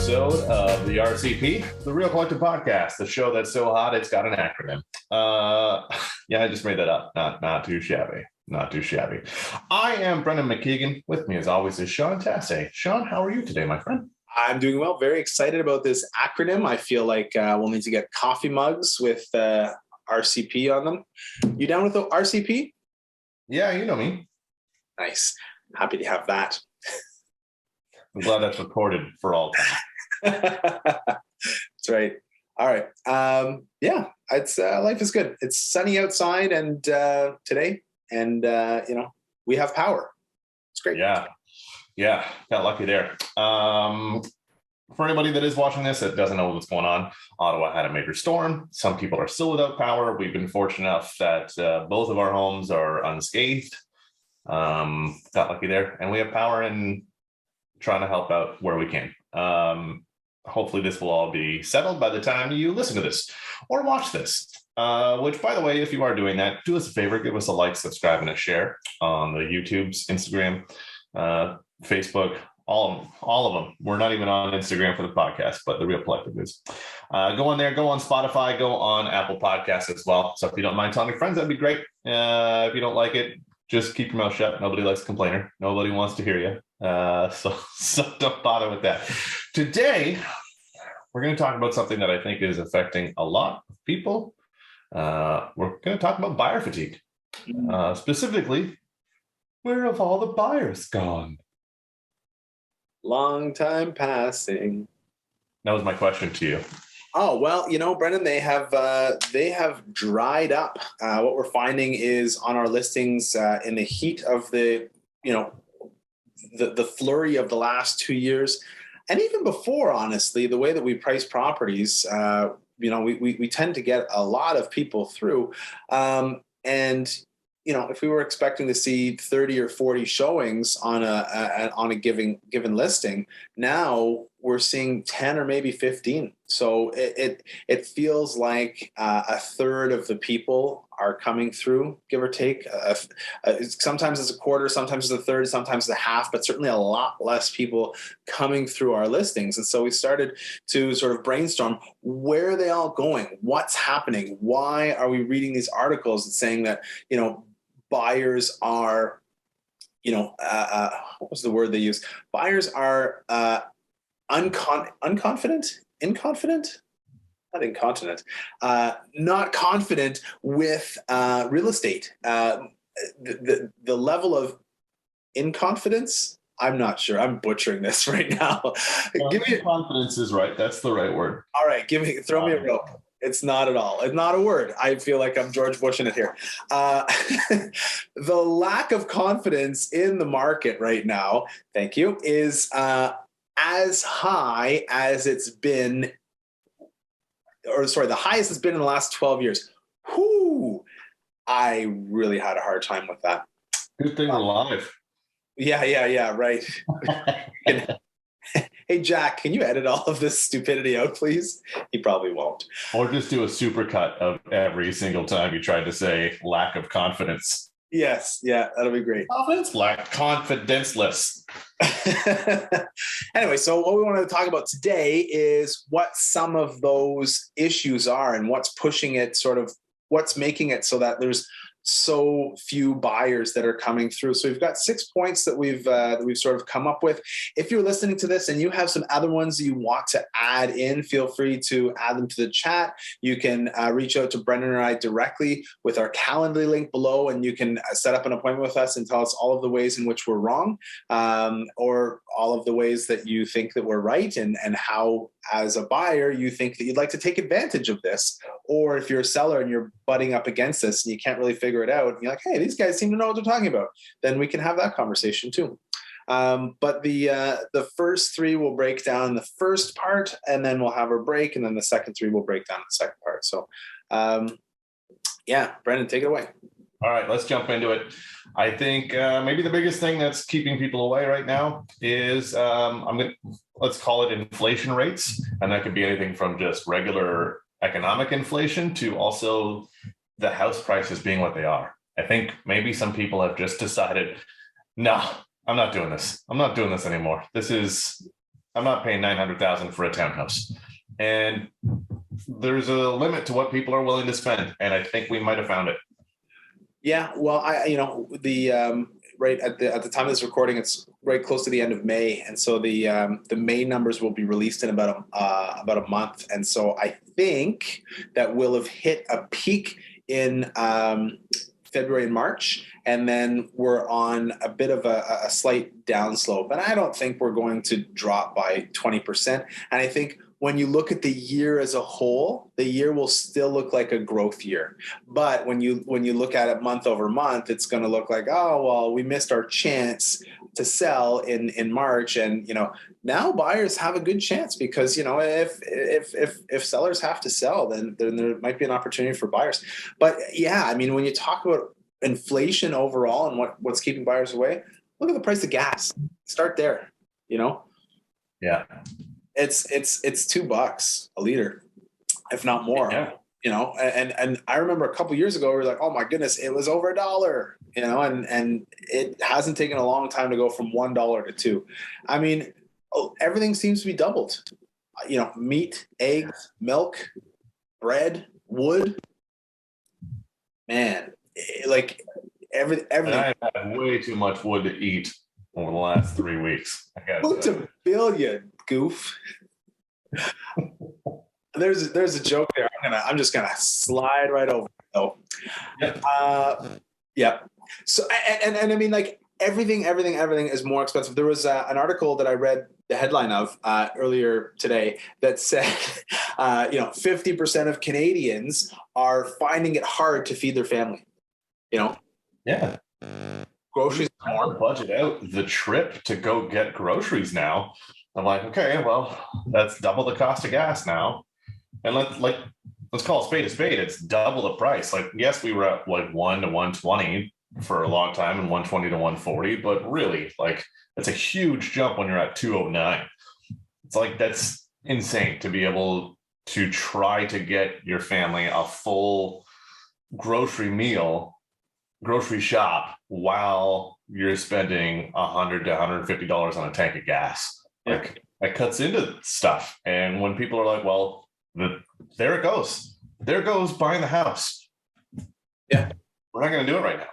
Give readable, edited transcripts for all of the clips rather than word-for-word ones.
episode of the RCP, the Real Collective Podcast, the show that's so hot it's got an acronym. I just made that up. Not too shabby. Not too shabby. I am Brendan McKeigan. With me, as always, is Sean Tasse. Sean, how are you today, my friend? I'm doing well. Very excited about this acronym. I feel like we'll need to get coffee mugs with RCP on them. You down with the RCP? Yeah, you know me. Nice. Happy to have that. I'm glad that's recorded for all time. That's right. All right. It's life is good. It's sunny outside and today, and we have power. It's great. Yeah, got lucky there. For anybody that is watching this that doesn't know what's going on, Ottawa had a major storm. Some people are still without power. We've been fortunate enough that both of our homes are unscathed. Got lucky there, and we have power and trying to help out where we can. Hopefully this will all be settled by the time you listen to this or watch this. Which, by the way, if you are doing that, do us a favor, give us a like, subscribe, and a share on the YouTubes, Instagram, Facebook, all of them. We're not even on Instagram for the podcast, but the Real Collective is. Go on there, go on Spotify, go on Apple Podcasts as well. So if you don't mind telling your friends, that'd be great. If you don't like it, just keep your mouth shut. Nobody likes a complainer. Nobody wants to hear you. So don't bother with that. Today, we're going to talk about something that I think is affecting a lot of people. We're going to talk about buyer fatigue. Specifically, where have all the buyers gone? Long time passing. That was my question to you. Oh, well, Brendan, they have dried up. What we're finding is on our listings in the heat of the flurry of the last 2 years, and even before, honestly, the way that we price properties, we tend to get a lot of people through. If we were expecting to see 30 or 40 showings on a given listing, now we're seeing 10 or maybe 15. So it feels like a third of the people are coming through, give or take. Sometimes it's a quarter, sometimes it's a third, sometimes it's a half, but certainly a lot less people coming through our listings. And so we started to sort of brainstorm, where are they all going? What's happening? Why are we reading these articles saying that, buyers are, what was the word they used? Buyers are unconfident, inconfident, not incontinent, not confident with real estate. The level of inconfidence, I'm not sure. I'm butchering this right now. Confidence is right. That's the right word. All right, throw me a rope. It's not at all. It's not a word. I feel like I'm George Bushing it here. The lack of confidence in the market right now, thank you, is as high as it's been, the highest it's been in the last 12 years. Whoo! I really had a hard time with that. Good thing we're live. Yeah, right. Hey, Jack, can you edit all of this stupidity out, please? He probably won't. Or just do a supercut of every single time you tried to say lack of confidence. Yes, yeah, that'll be great. Confidence, lack, confidenceless. Anyway, so what we wanted to talk about today is what some of those issues are and what's pushing it, what's making it so that there's so few buyers that are coming through. So we've got 6 points that we've sort of come up with. If you're listening to this and you have some other ones you want to add in, feel free to add them to the chat. You can reach out to Brendan and I directly with our Calendly link below, and you can set up an appointment with us and tell us all of the ways in which we're wrong, or all of the ways that you think that we're right, and how, as a buyer, you think that you'd like to take advantage of this. Or if you're a seller and you're butting up against this and you can't really figure it out, and you're like, hey, these guys seem to know what they're talking about, then we can have that conversation too. But the first three will break down the first part, and then we'll have our break, and then the second three will break down the second part. So Brendan, take it away. All right, let's jump into it. I think maybe the biggest thing that's keeping people away right now is let's call it inflation rates, and that could be anything from just regular economic inflation to also the house prices being what they are. I think maybe some people have just decided, no, I'm not doing this. I'm not doing this anymore. This is I'm not paying $900,000 for a townhouse. And there's a limit to what people are willing to spend. And I think we might have found it. Yeah. Well, right at the time of this recording, it's right close to the end of May, and so the May numbers will be released in about a month, and so I think that we'll have hit a peak in February and March, and then we're on a bit of a slight downslope. And I don't think we're going to drop by 20%. And I think when you look at the year as a whole, the year will still look like a growth year. But when you look at it month over month, it's going to look like, oh, well, we missed our chance to sell in March. And, now buyers have a good chance because, if sellers have to sell, then there might be an opportunity for buyers. But yeah, I mean, when you talk about inflation overall and what's keeping buyers away, look at the price of gas. Start there, Yeah. It's $2 a liter, if not more. Yeah. And I remember a couple of years ago, we were like, oh my goodness, it was over $1, and it hasn't taken a long time to go from $1 to $2. I mean, everything seems to be doubled. Meat, eggs, milk, bread, wood. Man, like everything. And I had way too much wood to eat over the last 3 weeks. What's a billion, goof? There's a joke there. I'm just gonna slide right over. Oh, yeah. So and I mean, like everything is more expensive. There was an article that I read the headline of earlier today that said, 50% of Canadians are finding it hard to feed their family. Yeah. Groceries more budget out the trip to go get groceries now. I'm like, okay, well, that's double the cost of gas now. And let's call a spade. It's double the price. Like, yes, we were at like 1 to 120 for a long time and 120 to 140, but really, like, that's a huge jump when you're at 209. It's like, that's insane to be able to try to get your family a full grocery shop while you're spending $100 to $150 on a tank of gas. Like, that cuts into stuff. And when people are like, well, there it goes. There goes buying the house. Yeah. We're not going to do it right now.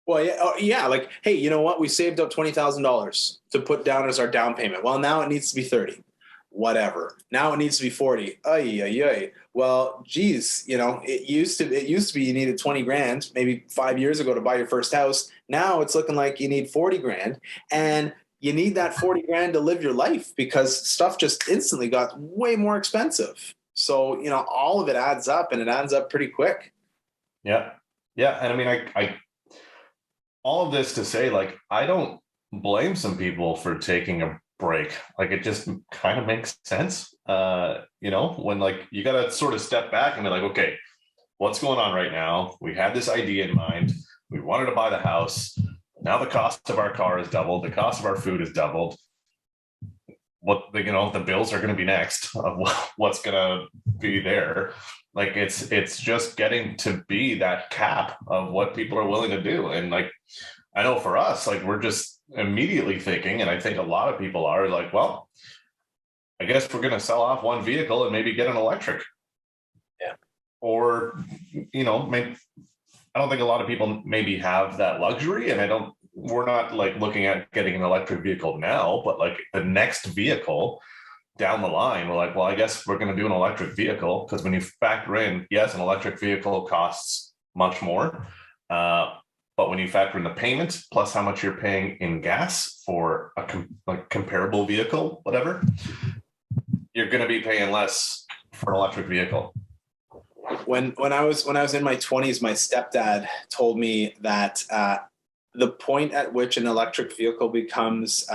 Well, yeah. Like, hey, you know what? We saved up $20,000 to put down as our down payment. Well, now it needs to be 30. Whatever. Now it needs to be 40. Ay. Well, geez, it used to be you needed 20 grand maybe 5 years ago to buy your first house. Now it's looking like you need 40 grand, and you need that 40 grand to live your life because stuff just instantly got way more expensive. So, all of it adds up, and it adds up pretty quick. Yeah. Yeah. And I mean, I all of this to say, like, I don't blame some people for taking a break. Like, it just kind of makes sense. When like you got to sort of step back and be like, okay, what's going on right now? We had this idea in mind. We wanted to buy the house. Now the cost of our car is doubled. The cost of our food is doubled. The bills are going to be next of what's going to be there. Like, it's just getting to be that cap of what people are willing to do. And like, I know for us, like, we're just immediately thinking, and I think a lot of people are like, well, I guess we're going to sell off one vehicle and maybe get an electric. Yeah. Or, maybe, I don't think a lot of people maybe have that luxury, and we're not like looking at getting an electric vehicle now, but like the next vehicle down the line, we're like, well, I guess we're going to do an electric vehicle, because when you factor in, yes, an electric vehicle costs much more. But when you factor in the payment plus how much you're paying in gas for a comparable vehicle, whatever, you're going to be paying less for an electric vehicle. When I was in my 20s, my stepdad told me that the point at which an electric vehicle becomes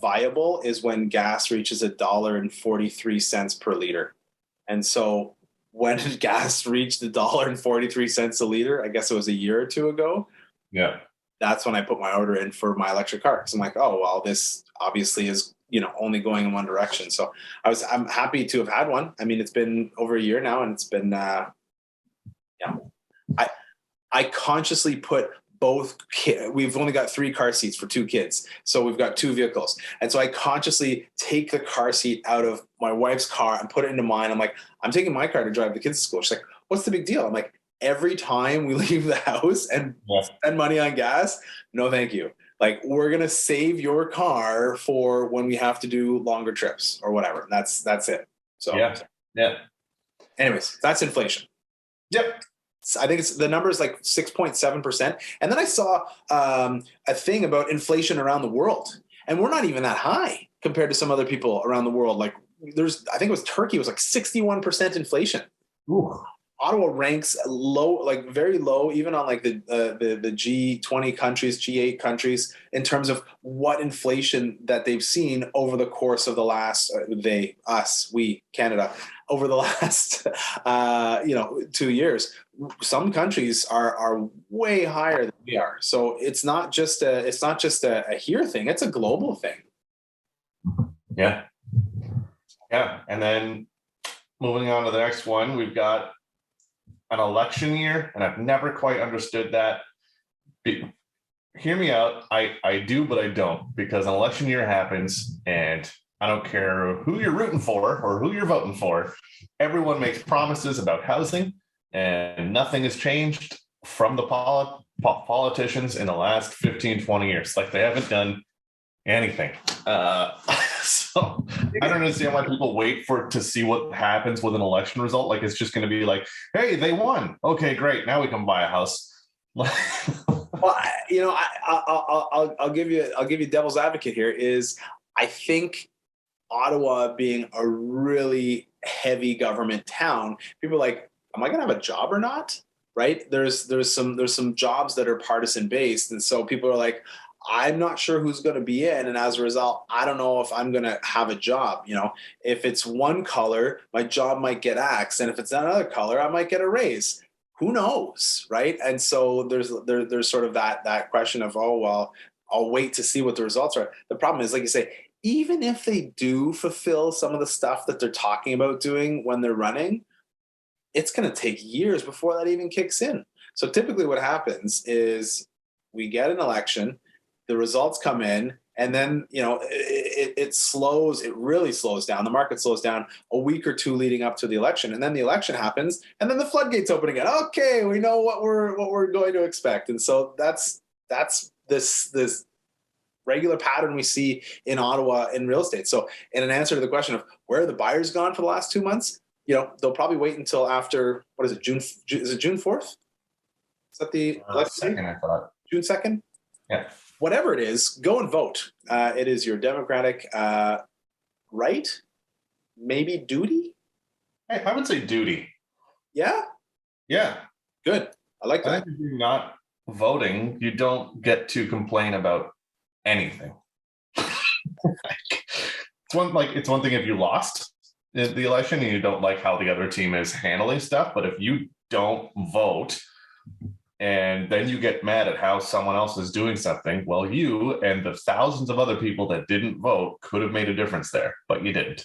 viable is when gas reaches $1.43 per liter. And so when gas reached $1.43 a liter, I guess it was a year or two ago. Yeah. That's when I put my order in for my electric car. Because I'm like, oh, well, this obviously is, only going in one direction. So I'm happy to have had one. I mean, it's been over a year now, and it's been, I consciously put we've only got 3 car seats for 2 kids. So we've got 2 vehicles. And so I consciously take the car seat out of my wife's car and put it into mine. I'm like, I'm taking my car to drive the kids to school. She's like, what's the big deal? I'm like, every time we leave the house and spend money on gas, no, thank you. Like, we're going to save your car for when we have to do longer trips or whatever. That's it. So, yeah. Anyways, that's inflation. Yep. I think the number is like 6.7%. And then I saw a thing about inflation around the world. And we're not even that high compared to some other people around the world. Like, I think it was Turkey, was like 61% inflation. Ooh. Ottawa ranks low, like very low, even on like the G20 countries, G8 countries, in terms of what inflation that they've seen over the course of the last, we, Canada, over the last, 2 years. Some countries are way higher than we are. So it's not just a here thing; it's a global thing. Yeah. And then moving on to the next one, we've got an election year, and I've never quite understood that. Hear me out. I do, but I don't, because an election year happens, and I don't care who you're rooting for or who you're voting for. Everyone makes promises about housing, and nothing has changed from the politicians in the last 15, 20 years. Like, they haven't done anything. So I don't understand why people wait to see what happens with an election result. Like, it's just going to be like, hey, they won. Okay, great. Now we can buy a house. Well, I'll give you devil's advocate here. Is I think Ottawa being a really heavy government town, people are like, am I going to have a job or not? Right? There's some jobs that are partisan based, and so people are like, I'm not sure who's going to be in. And as a result, I don't know if I'm going to have a job. If it's one color, my job might get axed. And if it's another color, I might get a raise. Who knows? Right. And so there's sort of that question of, oh, well, I'll wait to see what the results are. The problem is, like you say, even if they do fulfill some of the stuff that they're talking about doing when they're running, it's going to take years before that even kicks in. So typically what happens is we get an election, the results come in, and then, it really slows down. The market slows down a week or two leading up to the election. And then the election happens, and then the floodgates open again. Okay, we know what we're going to expect. And so that's this regular pattern we see in Ottawa in real estate. So in an answer to the question of where are the buyers gone for the last 2 months, they'll probably wait until after, what is it, June? Is it June 4th? Is that the election? 2nd, I thought. June 2nd? Yeah. Whatever it is, go and vote. It is your democratic right, maybe duty. Hey, I would say duty. Yeah? Yeah. Good. I like that. I think if you're not voting, you don't get to complain about anything. It's one thing if you lost the election and you don't like how the other team is handling stuff, but if you don't vote and then you get mad at how someone else is doing something, well, you and the thousands of other people that didn't vote could have made a difference there, but you didn't.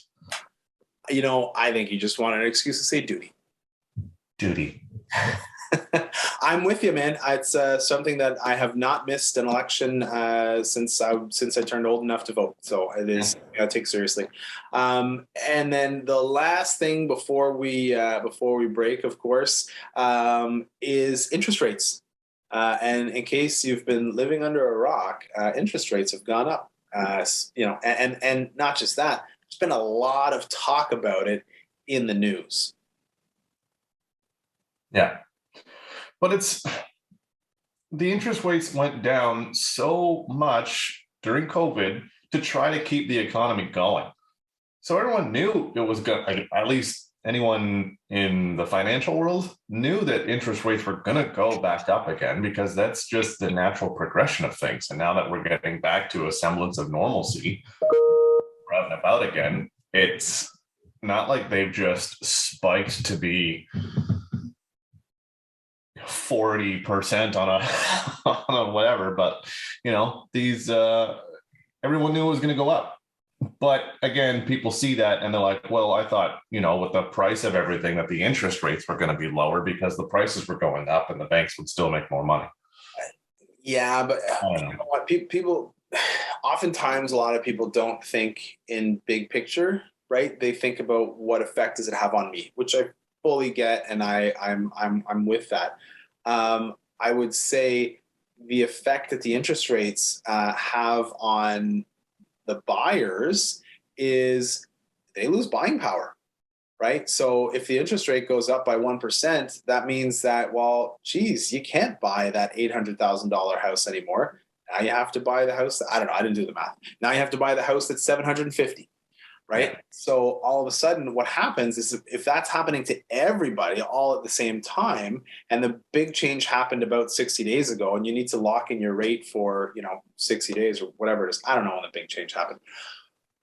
I think you just wanted an excuse to say duty. Duty. I'm with you, man. It's something that I have not missed an election since I turned old enough to vote. So it is I take seriously. And then the last thing before we break, of course, is interest rates. And in case you've been living under a rock, interest rates have gone up. And not just that. There's been a lot of talk about it in the news. Yeah. But the interest rates went down so much during COVID to try to keep the economy going. So everyone knew it was good. At least anyone in the financial world knew that interest rates were going to go back up again, because that's just the natural progression of things. And now that we're getting back to a semblance of normalcy, we're out and about again, it's not like they've just spiked to be 40% on a whatever, but these everyone knew it was going to go up. But again, people see that and they're like, well, I thought, with the price of everything, that the interest rates were going to be lower because the prices were going up and the banks would still make more money. Yeah, but I don't you know. know what? People, oftentimes, a lot of people don't think in big picture, right? They think about what effect does it have on me, which I fully get, and I'm with that. I would say the effect that the interest rates have on the buyers is they lose buying power, right? So if the interest rate goes up by 1%, that means that, well, geez, you can't buy that $800,000 house anymore. Now you have to buy the house. I don't know. I didn't do the math. Now you have to buy the house that's 750, Yeah. right? So all of a sudden what happens is if that's happening to everybody all at the same time, and the big change happened about 60 days ago, and you need to lock in your rate for, 60 days or whatever it is. I don't know when the big change happened.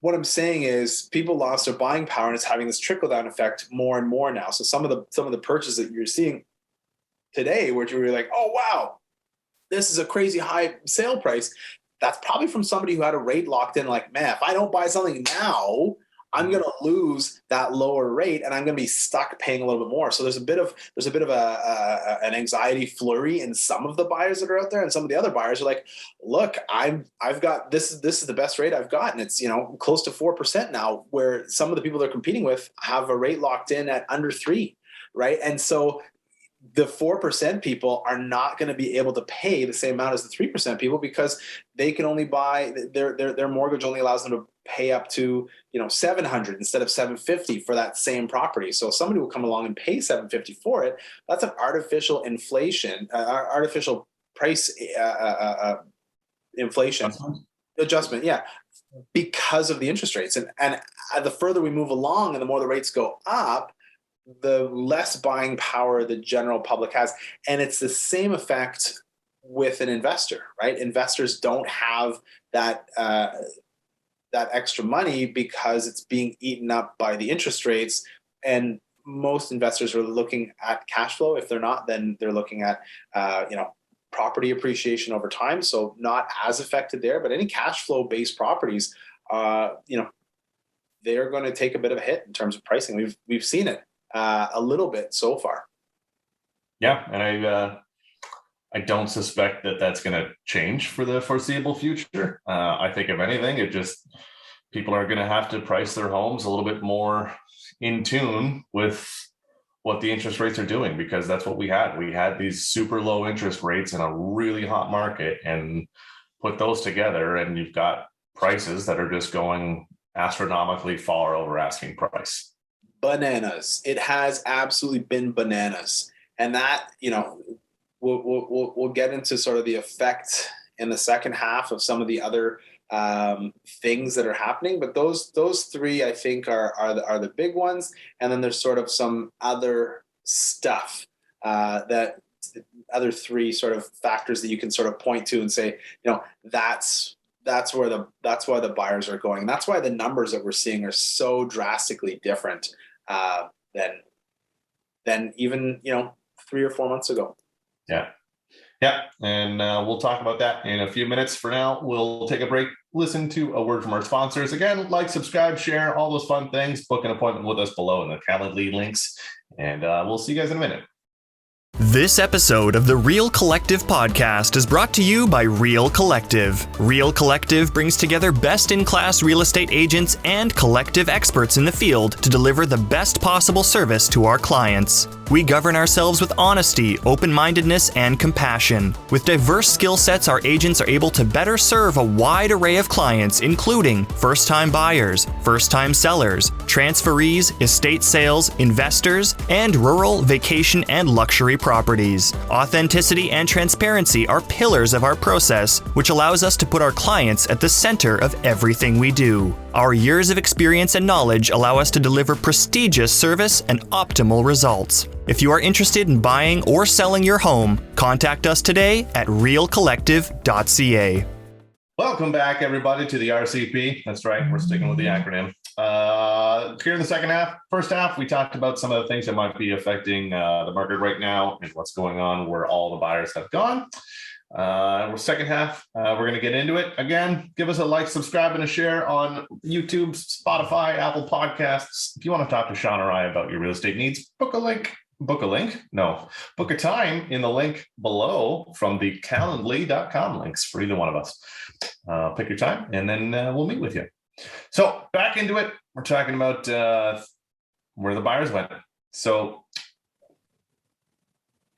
What I'm saying is people lost their buying power, and it's having this trickle down effect more and more now. So some of the purchases that you're seeing today, where you're like, oh wow, this is a crazy high sale price. That's probably from somebody who had a rate locked in. Like, man, if I don't buy something now, I'm going to lose that lower rate, and I'm going to be stuck paying a little bit more. So there's a bit of an anxiety flurry in some of the buyers that are out there, and some of the other buyers are like, look, I've got this is the best rate I've got, and it's close to 4% now. Where some of the people they're competing with have a rate locked in at under 3, right? And so the 4% people are not going to be able to pay the same amount as the 3% people, because they can only buy their mortgage only allows them to pay up to 700 instead of 750 for that same property. So if somebody will come along and pay 750 for it, that's an artificial inflation, artificial price inflation adjustment. Yeah, because of the interest rates, and the further we move along and the more the rates go up, the less buying power the general public has. And it's the same effect with an investor, right? Investors don't have that extra money because it's being eaten up by the interest rates. And most investors are looking at cash flow. If they're not, then they're looking at, property appreciation over time. So not as affected there, but any cash flow based properties, they're going to take a bit of a hit in terms of pricing. We've seen it a little bit so far. Yeah, and I don't suspect that that's going to change for the foreseeable future. I think if anything, people are going to have to price their homes a little bit more in tune with what the interest rates are doing, because that's what we had. We had these super low interest rates in a really hot market, and put those together, and you've got prices that are just going astronomically far over asking price. Bananas. It has absolutely been bananas. And that, we'll get into sort of the effect in the second half of some of the other things that are happening. But those three, I think, are the big ones. And then there's sort of some other stuff that other three sort of factors that you can sort of point to and say, that's why the buyers are going. And that's why the numbers that we're seeing are so drastically different than even 3 or 4 months ago. Yeah, and we'll talk about that in a few minutes. For now, we'll take a break, listen to a word from our sponsors. Again, like, subscribe, share, all those fun things. Book an appointment with us below in the Calendly links, and we'll see you guys in a minute. This episode of the Real Collective podcast is brought to you by Real Collective. Real Collective brings together best-in-class real estate agents and collective experts in the field to deliver the best possible service to our clients. We govern ourselves with honesty, open-mindedness, and compassion. With diverse skill sets, our agents are able to better serve a wide array of clients, including first-time buyers, first-time sellers, transferees, estate sales, investors, and rural, vacation, and luxury properties. Authenticity and transparency are pillars of our process, which allows us to put our clients at the center of everything we do. Our years of experience and knowledge allow us to deliver prestigious service and optimal results. If you are interested in buying or selling your home, contact us today at realcollective.ca. Welcome back, everybody, to the RCP. That's right, we're sticking with the acronym. Here in the first half, we talked about some of the things that might be affecting the market right now and what's going on where all the buyers have gone. Second half, we're going to get into it. Again, give us a like, subscribe, and a share on YouTube, Spotify, Apple Podcasts. If you want to talk to Sean or I about your real estate needs, book a link. book a link. No, book a time in the link below from the calendly.com links for either one of us. Pick your time, and then we'll meet with you. So back into it. We're talking about where the buyers went. So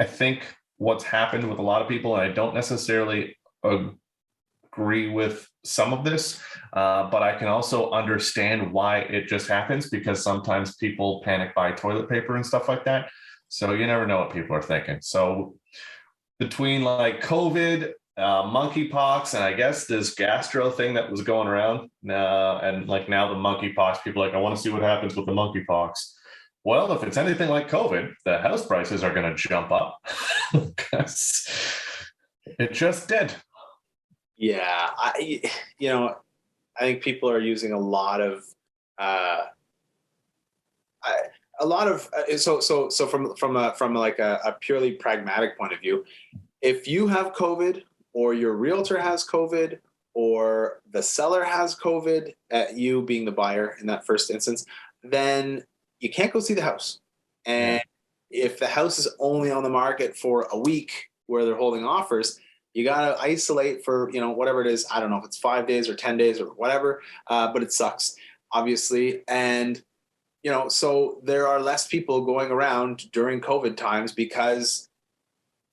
I think what's happened with a lot of people, and I don't necessarily agree with some of this, but I can also understand why it just happens, because sometimes people panic buy toilet paper and stuff like that. So you never know what people are thinking. So between like COVID, monkeypox, and I guess this gastro thing that was going around, and like now the monkeypox, people are like, I want to see what happens with the monkeypox. Well, if it's anything like COVID, the house prices are going to jump up because it just did. Yeah, I think people are using a lot of so from like a purely pragmatic point of view, if you have COVID, or your realtor has COVID, or the seller has COVID, you being the buyer in that first instance, then you can't go see the house. And if the house is only on the market for a week where they're holding offers, you got to isolate for, whatever it is. I don't know if it's 5 days or 10 days or whatever, but it sucks, obviously. And, so there are less people going around during COVID times because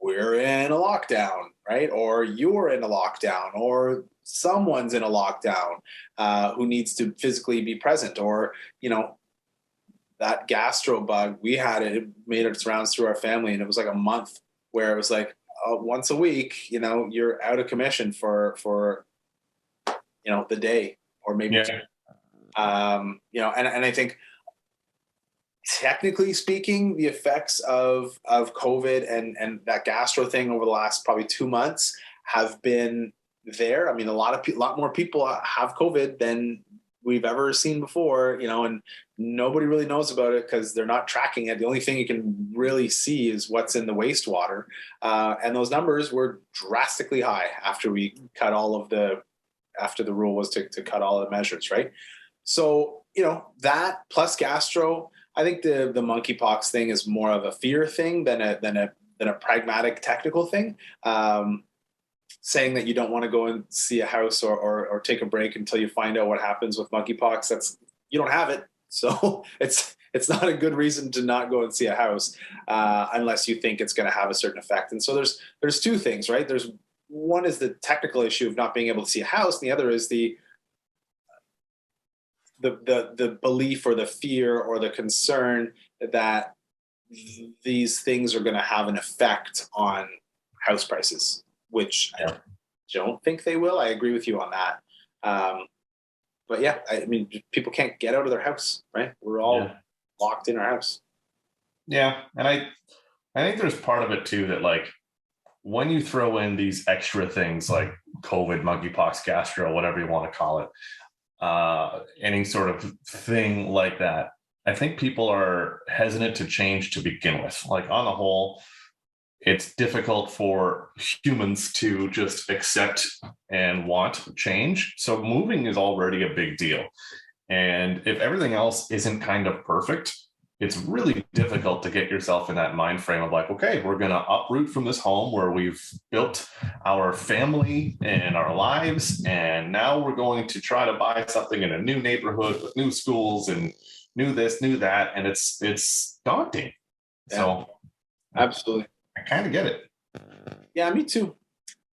we're in a lockdown, right? Or you're in a lockdown, or someone's in a lockdown who needs to physically be present, or, that gastro bug, we had it made its rounds through our family, and it was like a month where it was like once a week, you're out of commission for the day, or maybe two. And I think technically speaking, the effects of COVID and that gastro thing over the last probably 2 months have been there. I mean, a lot more people have COVID than we've ever seen before, and nobody really knows about it because they're not tracking it. The only thing you can really see is what's in the wastewater. And those numbers were drastically high after we cut after the rule was to cut all the measures, right? So, that plus gastro, I think the monkeypox thing is more of a fear thing than a pragmatic technical thing. Saying that you don't want to go and see a house or take a break until you find out what happens with monkeypox, you don't have it. So it's not a good reason to not go and see a house unless you think it's going to have a certain effect. And so there's two things, right? There's one is the technical issue of not being able to see a house, and the other is the belief or the fear or the concern that these things are going to have an effect on house prices, which I don't think they will. I agree with you on that. But yeah, I mean, people can't get out of their house, right? We're all locked in our house. Yeah. And I think there's part of it too, that like when you throw in these extra things like COVID, monkeypox, gastro, whatever you want to call it, any sort of thing like that, I think people are hesitant to change to begin with. Like on the whole, it's difficult for humans to just accept and want change. So moving is already a big deal. And if everything else isn't kind of perfect, it's really difficult to get yourself in that mind frame of like, okay, we're going to uproot from this home where we've built our family and our lives. And now we're going to try to buy something in a new neighborhood with new schools and new this, new that. And it's daunting. Yeah. So absolutely. I kind of get it. Yeah, me too.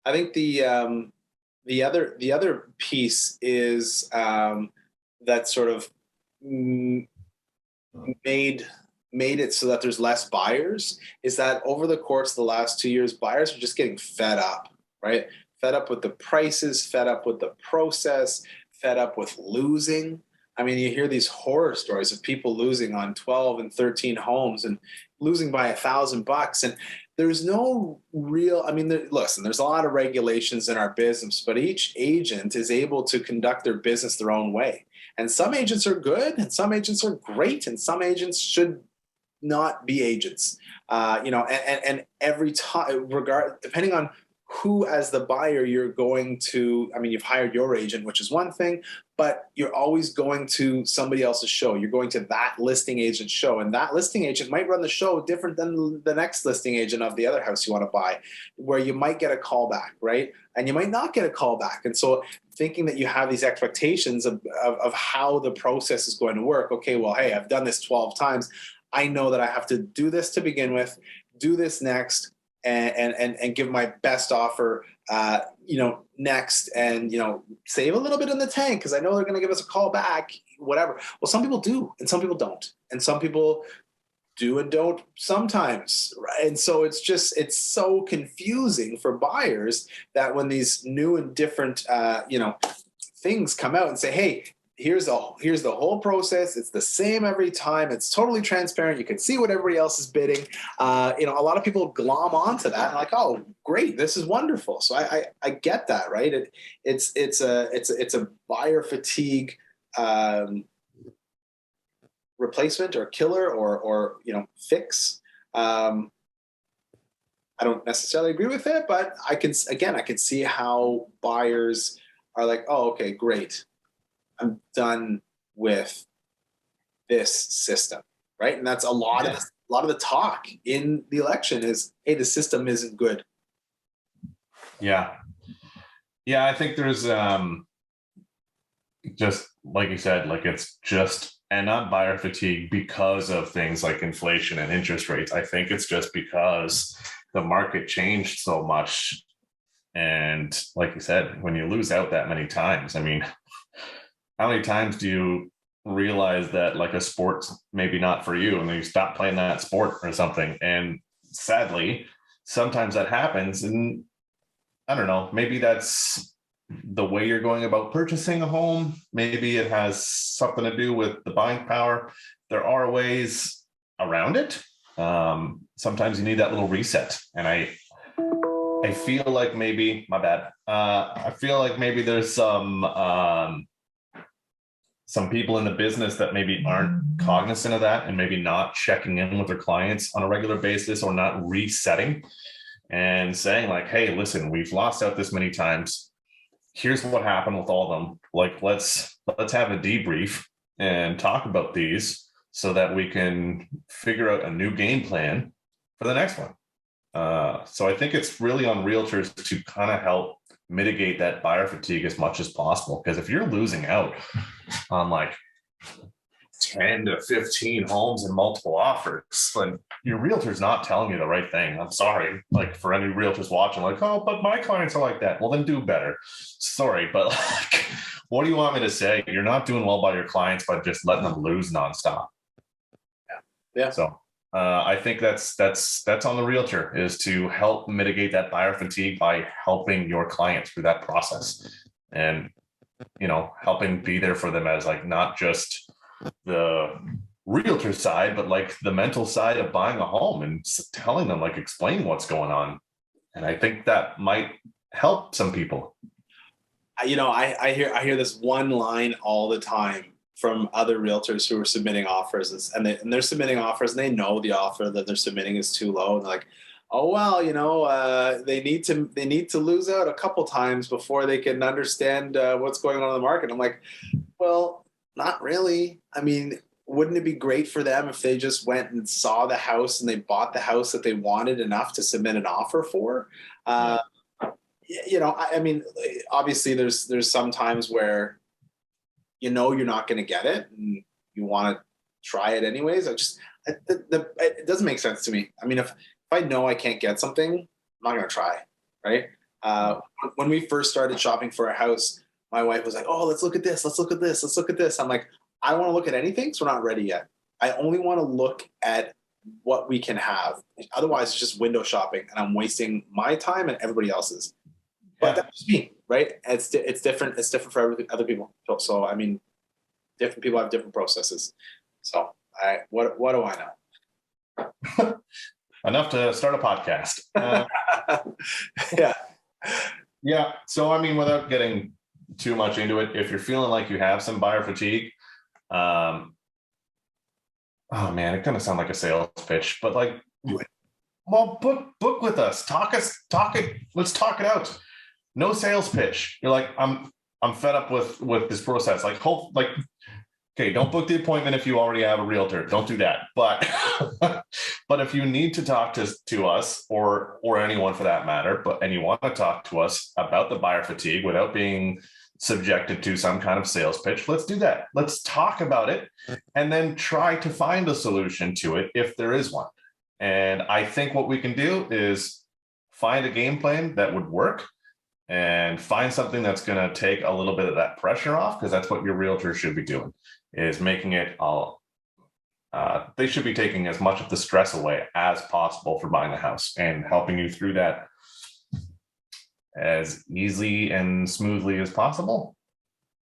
I think the other piece is that sort of made it so that there's less buyers, is that over the course of the last 2 years, buyers are just getting fed up, right? Fed up with the prices, fed up with the process, fed up with losing. I mean, you hear these horror stories of people losing on 12 and 13 homes and losing by $1,000. And there's no real, I mean, listen, there's a lot of regulations in our business, but each agent is able to conduct their business their own way. And some agents are good and some agents are great and some agents should not be agents, and every time, depending on who as the buyer you're going to, I mean, you've hired your agent, which is one thing, but you're always going to somebody else's show. You're going to that listing agent's show, and that listing agent might run the show different than the next listing agent of the other house you want to buy, where you might get a call back, right? And you might not get a call back. And so thinking that you have these expectations of how the process is going to work. Okay, well, hey, I've done this 12 times. I know that I have to do this to begin with, do this next, and give my best offer, next, and, save a little bit in the tank because I know they're going to give us a call back, whatever. Well, some people do, and some people don't. And some people do and don't sometimes. Right? And so it's so confusing for buyers that when these new and different, things come out and say, hey, here's the whole process. It's the same every time. It's totally transparent. You can see what everybody else is bidding. A lot of people glom onto that and like, oh, great, this is wonderful. So I get that, right? It's a buyer fatigue replacement or killer or fix. I don't necessarily agree with it, but I can see how buyers are like, oh, okay, great. I'm done with this system, right? And that's a lot of the talk in the election is, hey, the system isn't good. Yeah. I think there's just like you said, like it's just, and not buyer fatigue because of things like inflation and interest rates. I think it's just because the market changed so much. And like you said, when you lose out that many times, I mean, how many times do you realize that like a sport's maybe not for you and then you stop playing that sport or something? And sadly, sometimes that happens. And I don't know, maybe that's the way you're going about purchasing a home. Maybe it has something to do with the buying power. There are ways around it. Sometimes you need that little reset. And I feel like maybe, my bad. I feel like maybe there's some people in the business that maybe aren't cognizant of that and maybe not checking in with their clients on a regular basis or not resetting and saying like, hey, listen, we've lost out this many times. Here's what happened with all of them. Like, let's have a debrief and talk about these so that we can figure out a new game plan for the next one. So I think it's really on realtors to kind of help mitigate that buyer fatigue as much as possible. Because if you're losing out on like 10 to 15 homes and multiple offers, then your realtor's not telling you the right thing. I'm sorry, like for any realtors watching, like, oh, but my clients are like that. Well, then do better. Sorry, but like, what do you want me to say? You're not doing well by your clients by just letting them lose nonstop. Yeah. So I think that's on the realtor, is to help mitigate that buyer fatigue by helping your client through that process and, helping be there for them as like, not just the realtor side, but like the mental side of buying a home and telling them, like, explain what's going on. And I think that might help some people. I hear this one line all the time from other realtors who are submitting offers, and they're submitting offers and they know the offer that they're submitting is too low. And they're like, oh, well, they need to lose out a couple times before they can understand what's going on in the market. I'm like, well, not really. I mean, wouldn't it be great for them if they just went and saw the house and they bought the house that they wanted enough to submit an offer for? I mean, obviously there's some times where you're not going to get it and you want to try it anyways. It doesn't make sense to me. I mean, if I know I can't get something, I'm not going to try, right? When we first started shopping for a house, my wife was like, oh, let's look at this. Let's look at this. Let's look at this. I'm like, I don't want to look at anything, so we're not ready yet. I only want to look at what we can have. Otherwise, it's just window shopping and I'm wasting my time and everybody else's. But that's just me, right? It's different. It's different for other people. So I mean, different people have different processes. So what do I know? Enough to start a podcast. Yeah. So I mean, without getting too much into it, if you're feeling like you have some buyer fatigue, oh man, it kind of sounds like a sales pitch, but like, Well, book with us. Talk it. Let's talk it out. No sales pitch. You're like, I'm fed up with this process. Okay, don't book the appointment if you already have a realtor. Don't do that. But but if you need to talk to us or anyone for that matter, and you want to talk to us about the buyer fatigue without being subjected to some kind of sales pitch, let's do that. Let's talk about it and then try to find a solution to it if there is one. And I think what we can do is find a game plan that would work and find something that's going to take a little bit of that pressure off, because that's what your realtor should be doing, is making it all. They should be taking as much of the stress away as possible for buying a house and helping you through that as easily and smoothly as possible.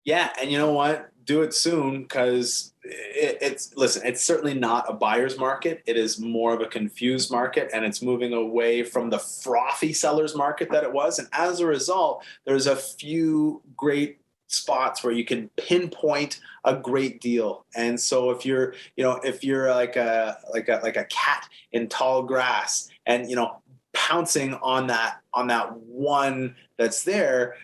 Yeah. And you know what? Do it soon, because it's certainly not a buyer's market. It is more of a confused market, and it's moving away from the frothy seller's market that it was. And as a result, there's a few great spots where you can pinpoint a great deal. And so if you're like a cat in tall grass and, pouncing on that one that's there,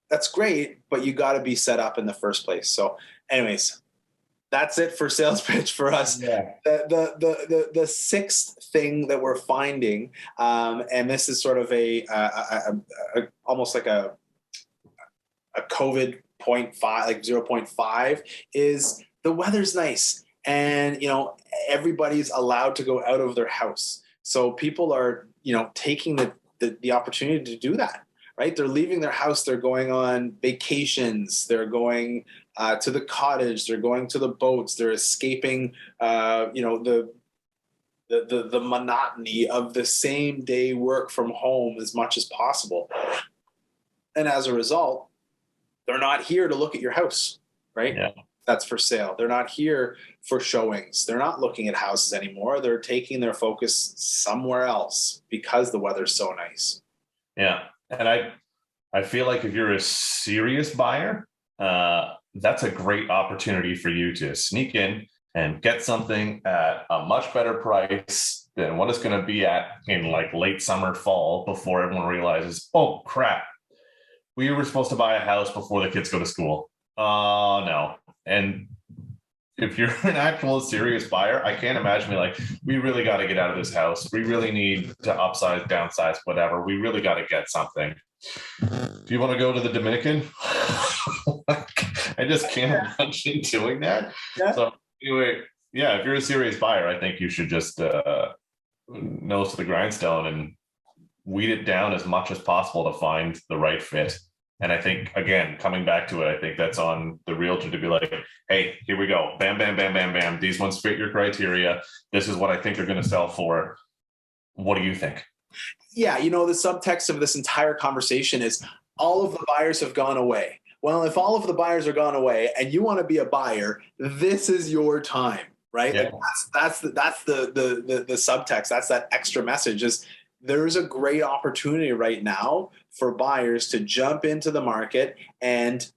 that's great, but you got to be set up in the first place. So anyways, that's it for sales pitch for us. Yeah. The sixth thing that we're finding, and this is sort of a almost like a COVID 0.5, like 0.5, is the weather's nice, and everybody's allowed to go out of their house. So people are taking the opportunity to do that. Right? They're leaving their house. They're going on vacations. They're going to the cottage. They're going to the boats. They're escaping, the monotony of the same day work from home as much as possible. And as a result, they're not here to look at your house, right? Yeah. That's for sale. They're not here for showings. They're not looking at houses anymore. They're taking their focus somewhere else because the weather's so nice. Yeah. And I feel like if you're a serious buyer, that's a great opportunity for you to sneak in and get something at a much better price than what it's going to be at in like late summer, fall, before everyone realizes, oh crap, we were supposed to buy a house before the kids go to school. No. And if you're an actual serious buyer, I can't imagine me like, we really got to get out of this house. We really need to upsize, downsize, whatever. We really got to get something. Do you want to go to the Dominican? I just can't imagine doing that. Yeah. So anyway, yeah, if you're a serious buyer, I think you should just nose to the grindstone and weed it down as much as possible to find the right fit. And I think, again, coming back to it, I think that's on the realtor to be like, hey, here we go. Bam, bam, bam, bam, bam. These ones fit your criteria. This is what I think they're going to sell for. What do you think? Yeah, the subtext of this entire conversation is all of the buyers have gone away. Well, if all of the buyers are gone away and you want to be a buyer, this is your time, right? Yeah. Like that's the subtext. That's that extra message is there's a great opportunity right now for buyers to jump into the market and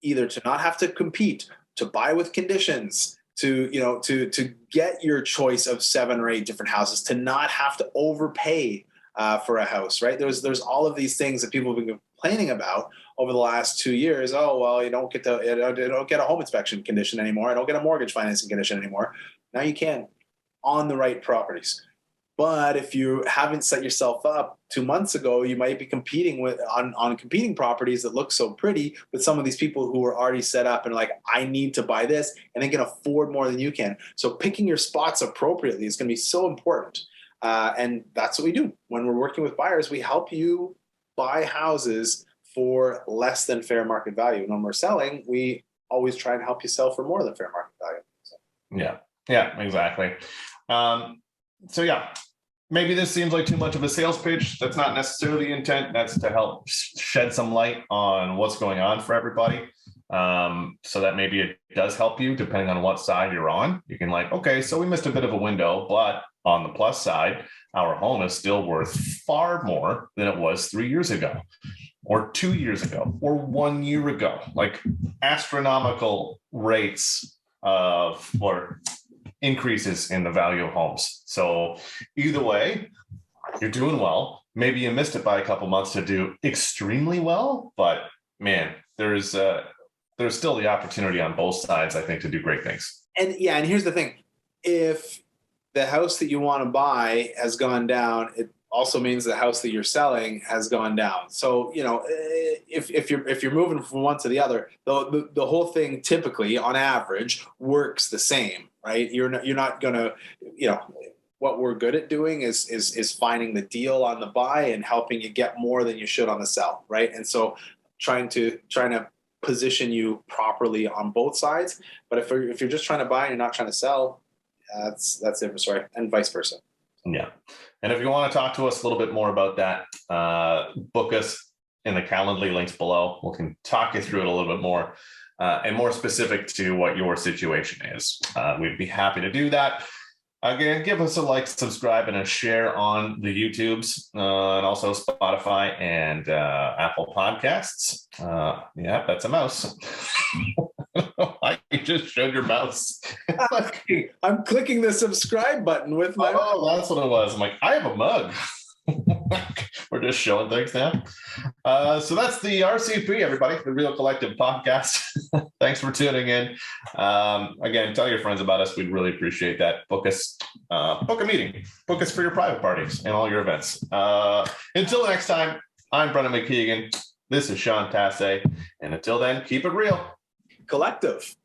either to not have to compete, to buy with conditions, to get your choice of 7 or 8 different houses, to not have to overpay for a house, right? There's all of these things that people have been complaining about over the last 2 years. Oh, well, you don't get a home inspection condition anymore. I don't get a mortgage financing condition anymore. Now you can on the right properties. But if you haven't set yourself up 2 months ago, you might be competing on competing properties that look so pretty with some of these people who are already set up and like, I need to buy this, and they can afford more than you can. So picking your spots appropriately is going to be so important. And that's what we do. When we're working with buyers, we help you buy houses for less than fair market value. And when we're selling, we always try and help you sell for more than fair market value. So. Yeah, exactly. So yeah, maybe this seems like too much of a sales pitch. That's not necessarily the intent. That's to help shed some light on what's going on for everybody. So that maybe it does help you depending on what side you're on. You can like, okay, so we missed a bit of a window, but on the plus side, our home is still worth far more than it was 3 years ago or 2 years ago or 1 year ago, like astronomical rates or increases in the value of homes. So either way, you're doing well. Maybe you missed it by a couple months to do extremely well, but man, there's still the opportunity on both sides, I think, to do great things. And here's the thing. If the house that you want to buy has gone down, it also means the house that you're selling has gone down. So, if you're moving from one to the other, the whole thing typically on average works the same, right? You're not going to, what we're good at doing is finding the deal on the buy and helping you get more than you should on the sell, right? And so trying to position you properly on both sides. But if you're just trying to buy and you're not trying to sell, that's it. Sorry, and vice versa. Yeah. And if you want to talk to us a little bit more about that, book us in the Calendly links below. We can talk you through it a little bit more and more specific to what your situation is. We'd be happy to do that. Again, give us a like, subscribe, and a share on the YouTubes and also Spotify and Apple Podcasts. Yeah, that's a mouse. I just showed your mouse. I'm clicking the subscribe button with my. Oh, that's what it was. I'm like, I have a mug. We're just showing things now. So that's the RCP, everybody, the Real Collective Podcast. Thanks for tuning in. Again, tell your friends about us. We'd really appreciate that. Book us, book a meeting, book us for your private parties and all your events. Until next time, I'm Brendan McKeigan. This is Sean Tasse. And until then, keep it real. Collective.